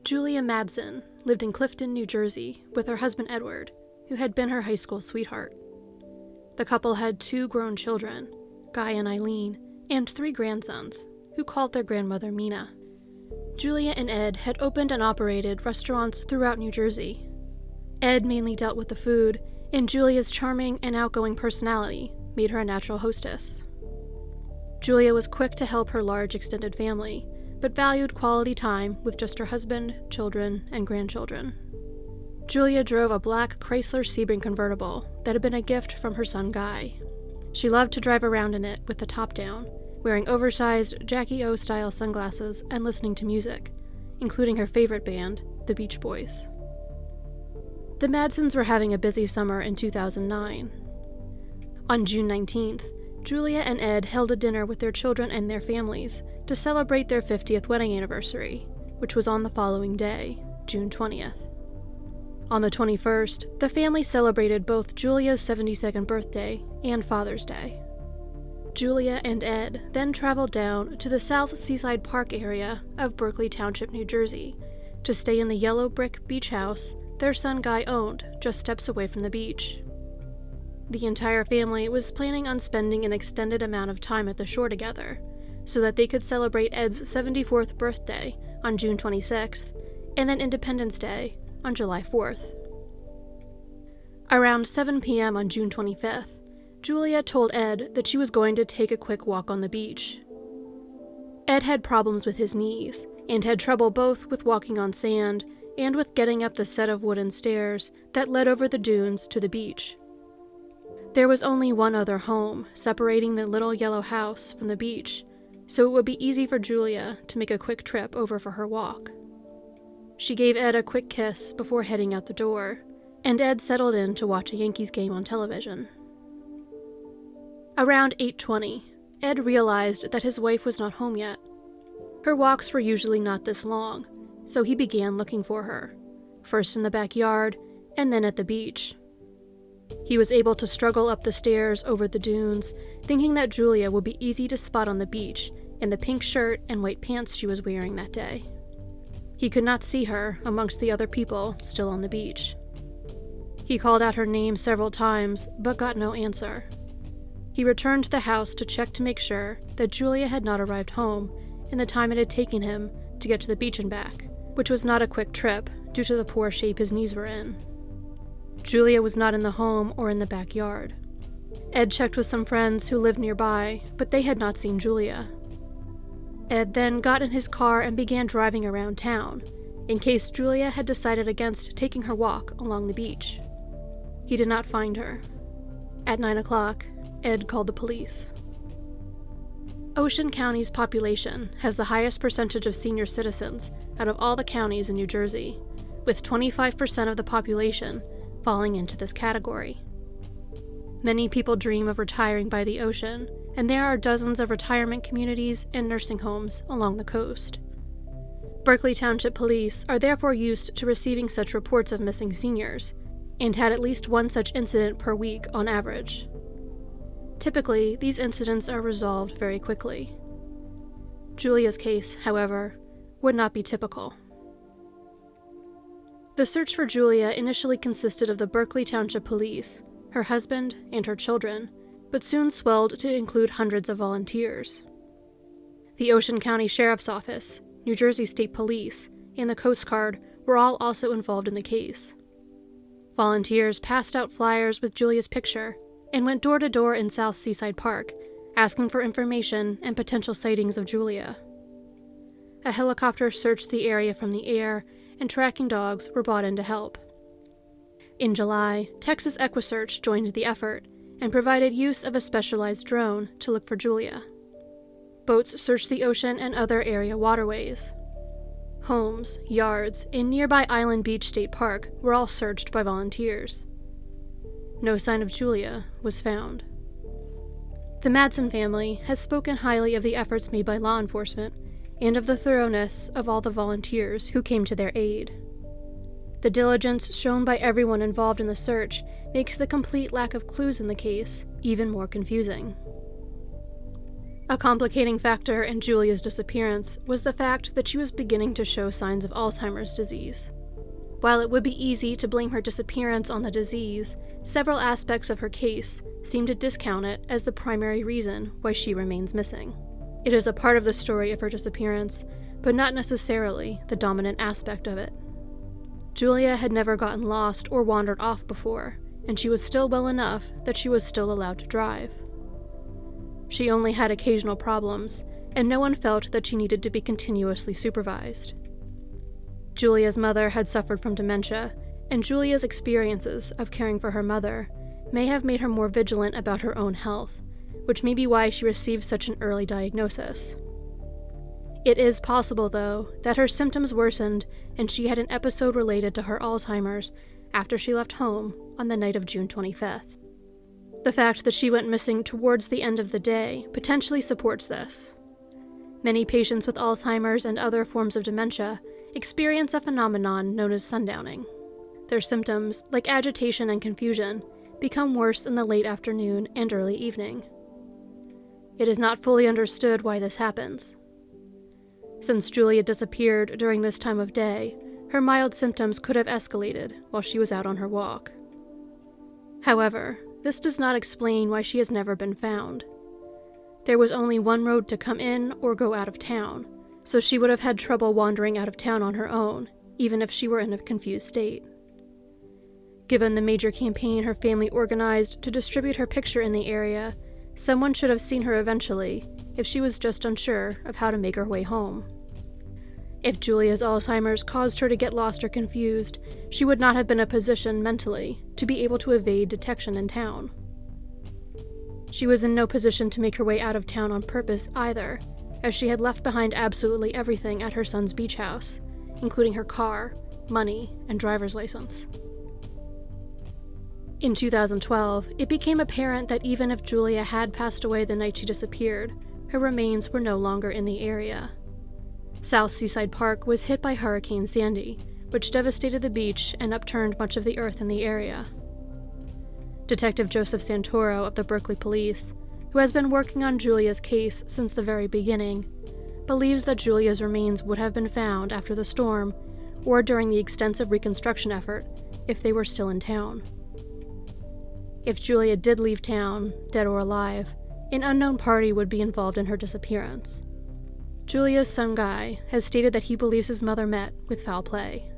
Julia Madson lived in Clifton, New Jersey, with her husband Edward, who had been her high school sweetheart. The couple had 2 grown children, Guy and Eileen, and 3 grandsons, who called their grandmother Mina. Julia and Ed had opened and operated restaurants throughout New Jersey. Ed mainly dealt with the food, and Julia's charming and outgoing personality made her a natural hostess. Julia was quick to help her large extended family, but valued quality time with just her husband, children, and grandchildren. Julia drove a black Chrysler Sebring convertible that had been a gift from her son Guy. She loved to drive around in it with the top down, wearing oversized Jackie O-style sunglasses and listening to music, including her favorite band, the Beach Boys. The Madsons were having a busy summer in 2009. On June 19th, Julia and Ed held a dinner with their children and their families to celebrate their 50th wedding anniversary, which was on the following day, June 20th. On the 21st, the family celebrated both Julia's 72nd birthday and Father's Day. Julia and Ed then traveled down to the South Seaside Park area of Berkeley Township, New Jersey, to stay in the yellow brick beach house their son Guy owned just steps away from the beach. The entire family was planning on spending an extended amount of time at the shore together, so that they could celebrate Ed's 74th birthday on June 26th, and then Independence Day on July 4th. Around 7 p.m. on June 25th, Julia told Ed that she was going to take a quick walk on the beach. Ed had problems with his knees, and had trouble both with walking on sand and with getting up the set of wooden stairs that led over the dunes to the beach. There was only one other home separating the little yellow house from the beach, so it would be easy for Julia to make a quick trip over for her walk. She gave Ed a quick kiss before heading out the door, and Ed settled in to watch a Yankees game on television. Around 8:20, Ed realized that his wife was not home yet. Her walks were usually not this long, so he began looking for her, first in the backyard and then at the beach. He was able to struggle up the stairs over the dunes, thinking that Julia would be easy to spot on the beach in the pink shirt and white pants she was wearing that day. He could not see her amongst the other people still on the beach. He called out her name several times, but got no answer. He returned to the house to check to make sure that Julia had not arrived home in the time it had taken him to get to the beach and back, which was not a quick trip due to the poor shape his knees were in. Julia was not in the home or in the backyard. Ed checked with some friends who lived nearby, but they had not seen Julia. Ed then got in his car and began driving around town, in case Julia had decided against taking her walk along the beach. He did not find her. At 9 o'clock, Ed called the police. Ocean County's population has the highest percentage of senior citizens out of all the counties in New Jersey, with 25% of the population falling into this category. Many people dream of retiring by the ocean, and there are dozens of retirement communities and nursing homes along the coast. Berkeley Township Police are therefore used to receiving such reports of missing seniors, and had at least one such incident per week on average. Typically, these incidents are resolved very quickly. Julia's case, however, would not be typical. The search for Julia initially consisted of the Berkeley Township Police, her husband, and her children, but soon swelled to include hundreds of volunteers. The Ocean County Sheriff's Office, New Jersey State Police, and the Coast Guard were all also involved in the case. Volunteers passed out flyers with Julia's picture and went door to door in South Seaside Park, asking for information and potential sightings of Julia. A helicopter searched the area from the air, and tracking dogs were brought in to help. In July, Texas EquiSearch joined the effort and provided use of a specialized drone to look for Julia. Boats searched the ocean and other area waterways. Homes, yards, and nearby Island Beach State Park were all searched by volunteers. No sign of Julia was found. The Madson family has spoken highly of the efforts made by law enforcement and of the thoroughness of all the volunteers who came to their aid. The diligence shown by everyone involved in the search makes the complete lack of clues in the case even more confusing. A complicating factor in Julia's disappearance was the fact that she was beginning to show signs of Alzheimer's disease. While it would be easy to blame her disappearance on the disease, several aspects of her case seem to discount it as the primary reason why she remains missing. It is a part of the story of her disappearance, but not necessarily the dominant aspect of it. Julia had never gotten lost or wandered off before, and she was still well enough that she was still allowed to drive. She only had occasional problems, and no one felt that she needed to be continuously supervised. Julia's mother had suffered from dementia, and Julia's experiences of caring for her mother may have made her more vigilant about her own health, which may be why she received such an early diagnosis. It is possible, though, that her symptoms worsened and she had an episode related to her Alzheimer's after she left home on the night of June 25th. The fact that she went missing towards the end of the day potentially supports this. Many patients with Alzheimer's and other forms of dementia experience a phenomenon known as sundowning. Their symptoms, like agitation and confusion, become worse in the late afternoon and early evening. It is not fully understood why this happens. Since Julia disappeared during this time of day, her mild symptoms could have escalated while she was out on her walk. However, this does not explain why she has never been found. There was only one road to come in or go out of town, so she would have had trouble wandering out of town on her own, even if she were in a confused state. Given the major campaign her family organized to distribute her picture in the area, someone should have seen her eventually if she was just unsure of how to make her way home. If Julia's Alzheimer's caused her to get lost or confused, she would not have been in a position mentally to be able to evade detection in town. She was in no position to make her way out of town on purpose either, as she had left behind absolutely everything at her son's beach house, including her car, money, and driver's license. In 2012, it became apparent that even if Julia had passed away the night she disappeared, her remains were no longer in the area. South Seaside Park was hit by Hurricane Sandy, which devastated the beach and upturned much of the earth in the area. Detective Joseph Santoro of the Berkeley Police, who has been working on Julia's case since the very beginning, believes that Julia's remains would have been found after the storm or during the extensive reconstruction effort if they were still in town. If Julia did leave town, dead or alive, an unknown party would be involved in her disappearance. Julia's son Guy has stated that he believes his mother met with foul play.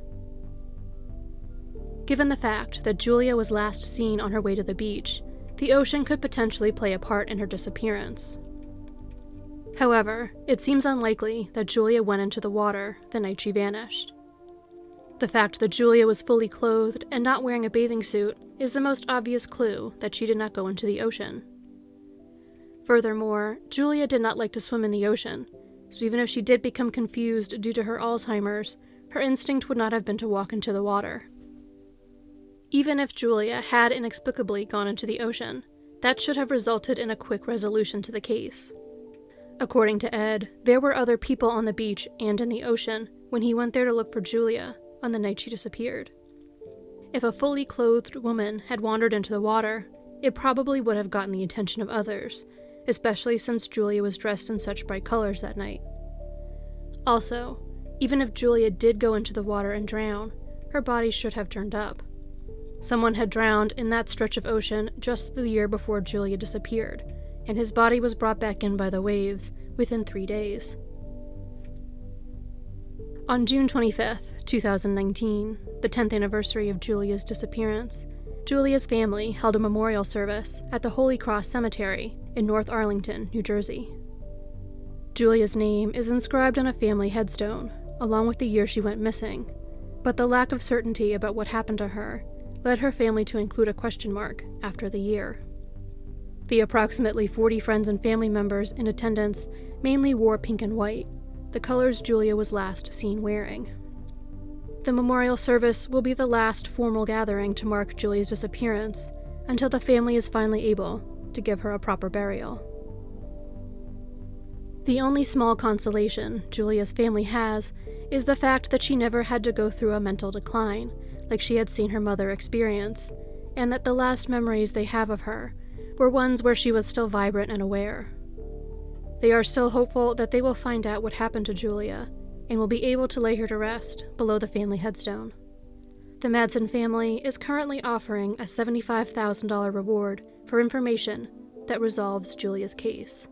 Given the fact that Julia was last seen on her way to the beach, the ocean could potentially play a part in her disappearance. However, it seems unlikely that Julia went into the water the night she vanished. The fact that Julia was fully clothed and not wearing a bathing suit is the most obvious clue that she did not go into the ocean. Furthermore, Julia did not like to swim in the ocean, so even if she did become confused due to her Alzheimer's, her instinct would not have been to walk into the water. Even if Julia had inexplicably gone into the ocean, that should have resulted in a quick resolution to the case. According to Ed, there were other people on the beach and in the ocean when he went there to look for Julia on the night she disappeared. If a fully clothed woman had wandered into the water, it probably would have gotten the attention of others, especially since Julia was dressed in such bright colors that night. Also, even if Julia did go into the water and drown, her body should have turned up. Someone had drowned in that stretch of ocean just the year before Julia disappeared, and his body was brought back in by the waves within 3 days. On June 25th, 2019, the 10th anniversary of Julia's disappearance, Julia's family held a memorial service at the Holy Cross Cemetery in North Arlington, New Jersey. Julia's name is inscribed on a family headstone, along with the year she went missing, but the lack of certainty about what happened to her led her family to include a question mark after the year. The approximately 40 friends and family members in attendance mainly wore pink and white, the colors Julia was last seen wearing. The memorial service will be the last formal gathering to mark Julia's disappearance until the family is finally able to give her a proper burial. The only small consolation Julia's family has is the fact that she never had to go through a mental decline like she had seen her mother experience, and that the last memories they have of her were ones where she was still vibrant and aware. They are still hopeful that they will find out what happened to Julia and will be able to lay her to rest below the family headstone. The Madson family is currently offering a $75,000 reward for information that resolves Julia's case.